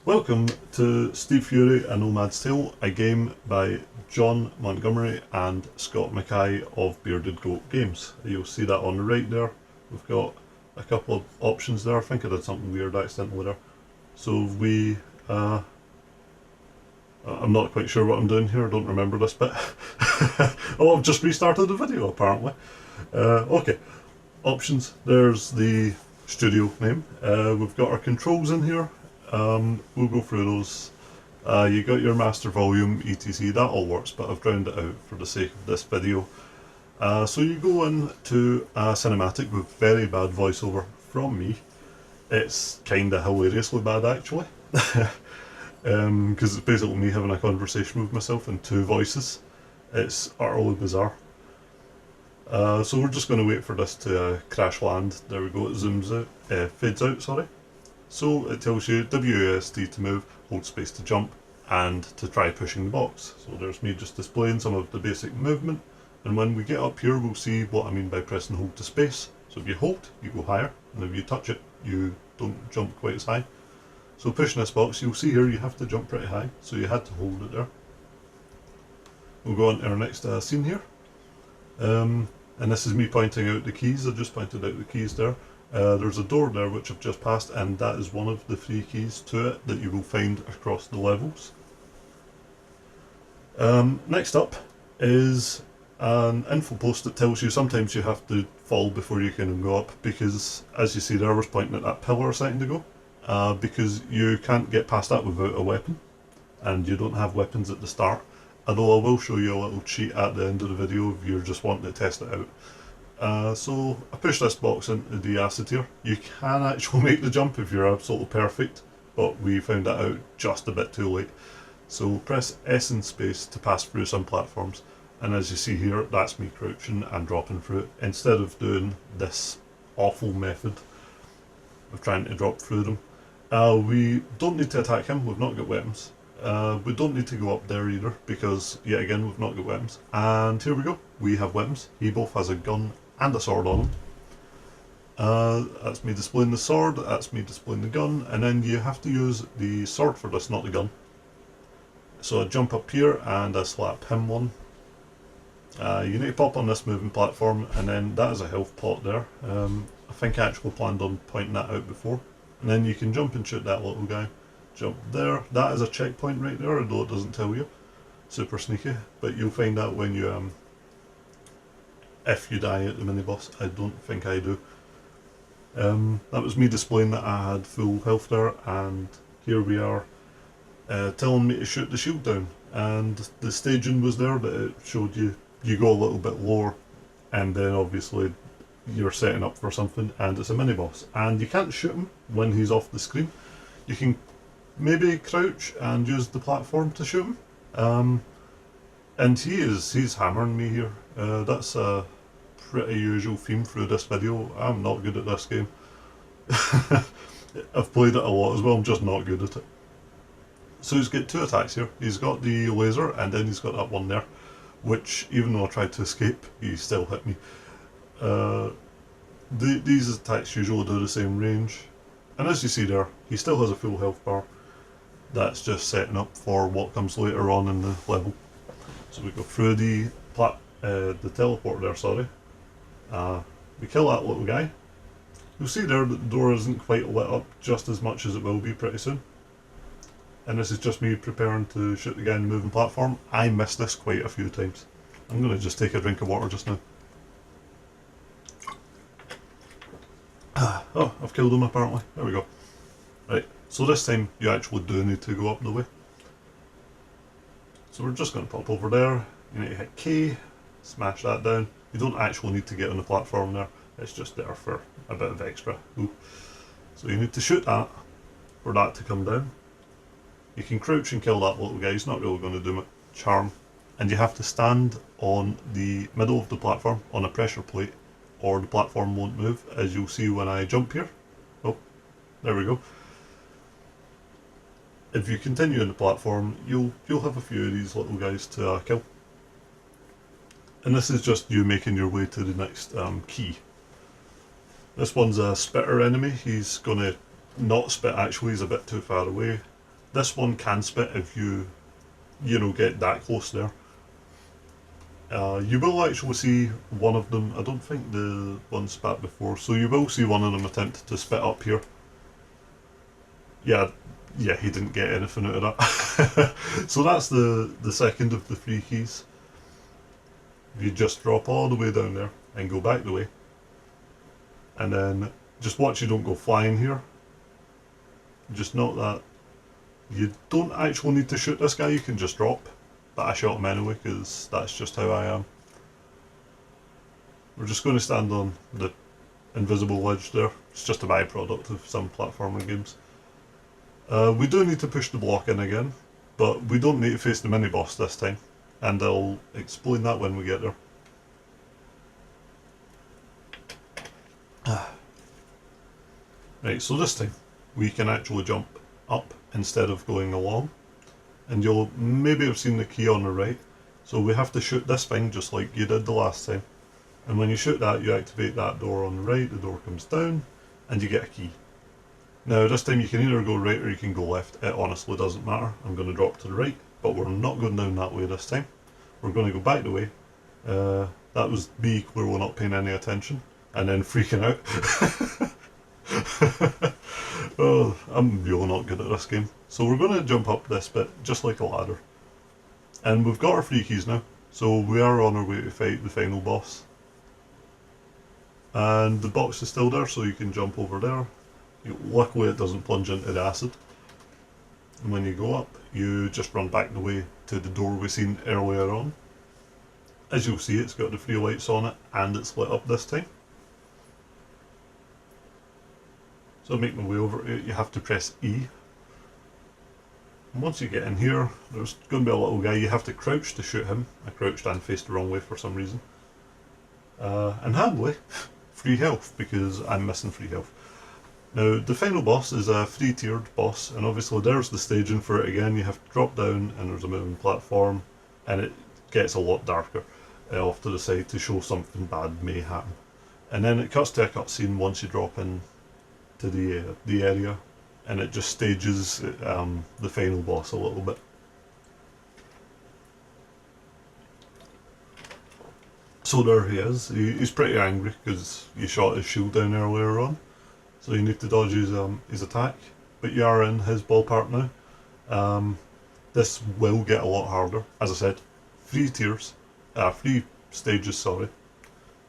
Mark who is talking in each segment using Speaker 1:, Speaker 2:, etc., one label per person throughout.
Speaker 1: Welcome to Steve Fury and Nomads Tale, a game by John Montgomery and Scott Mackay of Bearded Goat Games. You'll see that on the right there. We've got a couple of options there. I think I did something weird accidentally there. So I'm not quite sure what I'm doing here, I don't remember this bit. Oh, I've just restarted the video apparently. Okay, options. There's the studio name. We've got our controls in here. We'll go through those. You got your master volume, etc. That all works, but I've drowned it out for the sake of this video. So you go into a cinematic with very bad voiceover from me. It's kinda hilariously bad actually. Because it's basically me having a conversation with myself in two voices. It's utterly bizarre. So we're just going to wait for this to crash land. There we go, it zooms out, fades out, sorry. So it tells you WASD to move, hold space to jump, and to try pushing the box. So there's me just displaying some of the basic movement, and when we get up here we'll see what I mean by press and hold to space. So if you hold, you go higher, and if you touch it, you don't jump quite as high. So pushing this box, you'll see here you have to jump pretty high, so you had to hold it there. We'll go on to our next scene here. And this is me pointing out the keys. I just pointed out the keys there. There's a door there which I've just passed, and that is one of the 3 keys to it that you will find across the levels. Next up is an info post that tells you sometimes you have to fall before you can go up, because as you see there, I was pointing at that pillar a second ago. Because you can't get past that without a weapon, and you don't have weapons at the start, although I will show you a little cheat at the end of the video if you're just wanting to test it out. So I push this box into the acid here. You can actually make the jump if you're absolutely perfect, but we found that out just a bit too late. So press S and space to pass through some platforms, and as you see here, that's me crouching and dropping through it, instead of doing this awful method of trying to drop through them. We don't need to attack him, we've not got weapons. We don't need to go up there either, because yet again we've not got weapons. And here we go, we have weapons. He both has a gun and a sword on him. That's me displaying the sword, that's me displaying the gun, and then you have to use the sword for this, not the gun. So I jump up here and I slap him one. You need to pop on this moving platform, and then that is a health pot there. I think I actually planned on pointing that out before. And then you can jump and shoot that little guy. Jump there. That is a checkpoint right there, although it doesn't tell you. Super sneaky. But you'll find out when you, if you die at the mini boss. I don't think I do. That was me displaying that I had full health there, and here we are telling me to shoot the shield down. And the staging was there, but it showed you go a little bit lower, and then obviously you're setting up for something, and it's a mini boss, and you can't shoot him when he's off the screen. You can maybe crouch and use the platform to shoot him, and he's hammering me here. That's a pretty usual theme through this video. I'm not good at this game. I've played it a lot as well, I'm just not good at it. So he's got 2 attacks here. He's got the laser, and then he's got that one there, which even though I tried to escape, he still hit me. These attacks usually do the same range, and as you see there, he still has a full health bar. That's just setting up for what comes later on in the level. So we go through the teleporter there, sorry. We kill that little guy. You'll see there that the door isn't quite lit up just as much as it will be pretty soon. And this is just me preparing to shoot the guy on the moving platform. I missed this quite a few times. I'm going to just take a drink of water just now. Oh, I've killed him apparently. There we go. Right, so this time you actually do need to go up the way. So we're just going to pop over there. You need to hit K, smash that down. You don't actually need to get on the platform there, it's just there for a bit of extra. Ooh. So you need to shoot that for that to come down. You can crouch and kill that little guy, he's not really going to do much harm. And you have to stand on the middle of the platform on a pressure plate, or the platform won't move, as you'll see when I jump here. Oh, there we go. If you continue on the platform, you'll have a few of these little guys to kill. And this is just you making your way to the next key. This one's a spitter enemy. He's going to not spit actually, he's a bit too far away. This one can spit if you get that close there. You will actually see one of them. I don't think the one spat before, so you will see one of them attempt to spit up here. Yeah, he didn't get anything out of that. So that's the second of the three keys. You just drop all the way down there and go back the way, and then just watch you don't go flying here. Just note that you don't actually need to shoot this guy, you can just drop, but I shot him anyway because that's just how I am. We're just going to stand on the invisible ledge there. It's just a byproduct of some platforming games. We do need to push the block in again, but we don't need to face the mini boss this time, and I'll explain that when we get there. Right, so this time we can actually jump up instead of going along, and you'll maybe have seen the key on the right. So we have to shoot this thing just like you did the last time, and when you shoot that you activate that door on the right, the door comes down and you get a key. Now this time you can either go right or you can go left, it honestly doesn't matter. I'm going to drop to the right, but we're not going down that way this time. We're going to go back the way. That was me clearly not paying any attention and then freaking out. Oh, I'm really not good at this game. So we're going to jump up this bit just like a ladder. And we've got our 3 keys now, so we are on our way to fight the final boss. And the box is still there, so you can jump over there. Luckily it doesn't plunge into the acid. And when you go up, you just run back the way to the door we seen earlier on. As you'll see, it's got the 3 lights on it and it's lit up this time. So make my way over to it, you have to press E. And once you get in here, there's going to be a little guy, you have to crouch to shoot him. I crouched and faced the wrong way for some reason. And handily, free health, because I'm missing free health. Now, the final boss is a 3-tiered boss, and obviously there's the staging for it again. You have to drop down, and there's a moving platform, and it gets a lot darker off to the side to show something bad may happen. And then it cuts to a cutscene once you drop in to the area, and it just stages the final boss a little bit. So there he is. He's pretty angry because you shot his shield down earlier on. So you need to dodge his attack, but you are in his ballpark now. This will get a lot harder. As I said, 3 stages, sorry.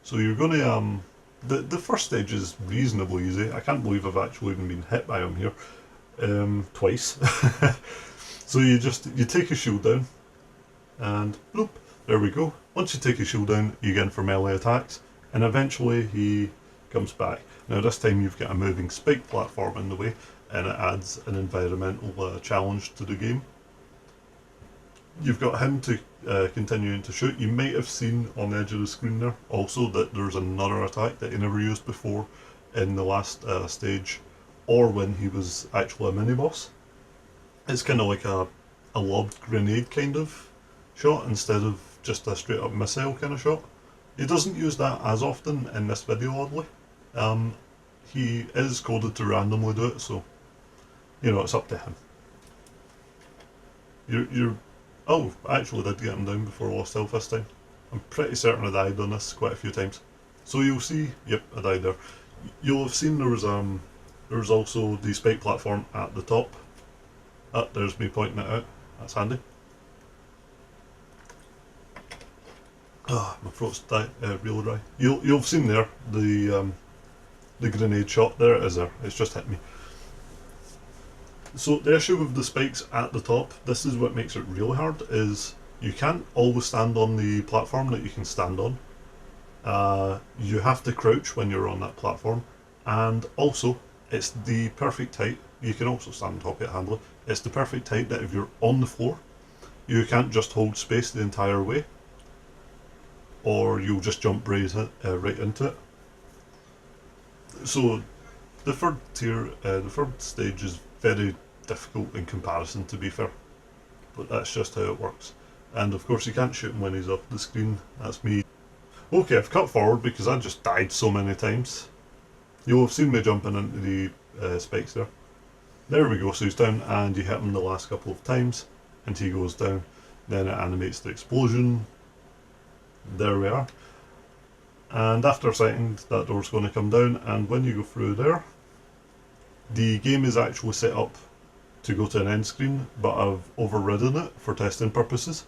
Speaker 1: So you're going to the first stage is reasonably easy. I can't believe I've actually even been hit by him here twice. So you take his shield down, and bloop, there we go. Once you take his shield down, you get in for melee attacks, and eventually he comes back. Now this time you've got a moving spike platform in the way, and it adds an environmental challenge to the game. You've got him to continuing to shoot. You might have seen on the edge of the screen there also that there's another attack that he never used before in the last stage, or when he was actually a mini-boss. It's kind of like a lobbed grenade kind of shot instead of just a straight up missile kind of shot. He doesn't use that as often in this video, oddly. He is coded to randomly do it, so it's up to him. Oh, I actually did get him down before I lost health this time. I'm pretty certain I died on this quite a few times. So you'll see, yep, I died there. You'll have seen there was also the spike platform at the top. There's me pointing it out. That's handy. Oh, my throat's real dry. You'll have seen there the grenade shot. There it is there. It's just hit me. So the issue with the spikes at the top, this is what makes it really hard, is you can't always stand on the platform that you can stand on. You have to crouch when you're on that platform, and also it's the perfect height. You can also stand on top of it handily. It's the perfect height that if you're on the floor, you can't just hold space the entire way, or you'll just jump right into it. So the third stage is very difficult in comparison, to be fair, but that's just how it works. And of course you can't shoot him when he's off the screen. That's me. Okay, I've cut forward because I just died so many times. You'll have seen me jumping into the spikes there. There we go, so he's down, and you hit him the last couple of times and he goes down. Then it animates the explosion. There we are. And after a second, that door's going to come down, and when you go through there, the game is actually set up to go to an end screen, but I've overridden it for testing purposes.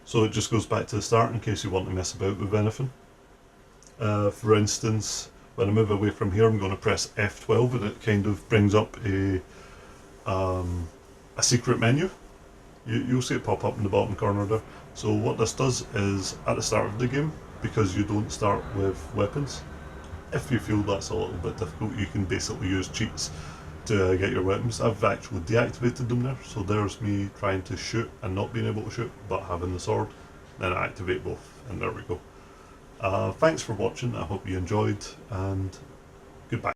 Speaker 1: So it just goes back to the start in case you want to mess about with anything. For instance, when I move away from here, I'm going to press F12 and it kind of brings up a secret menu. You'll see it pop up in the bottom corner there. So what this does is, at the start of the game, because you don't start with weapons, if you feel that's a little bit difficult, you can basically use cheats to get your weapons. I've actually deactivated them there, so there's me trying to shoot and not being able to shoot, but having the sword. Then I activate both, and there we go. Thanks for watching, I hope you enjoyed, and goodbye.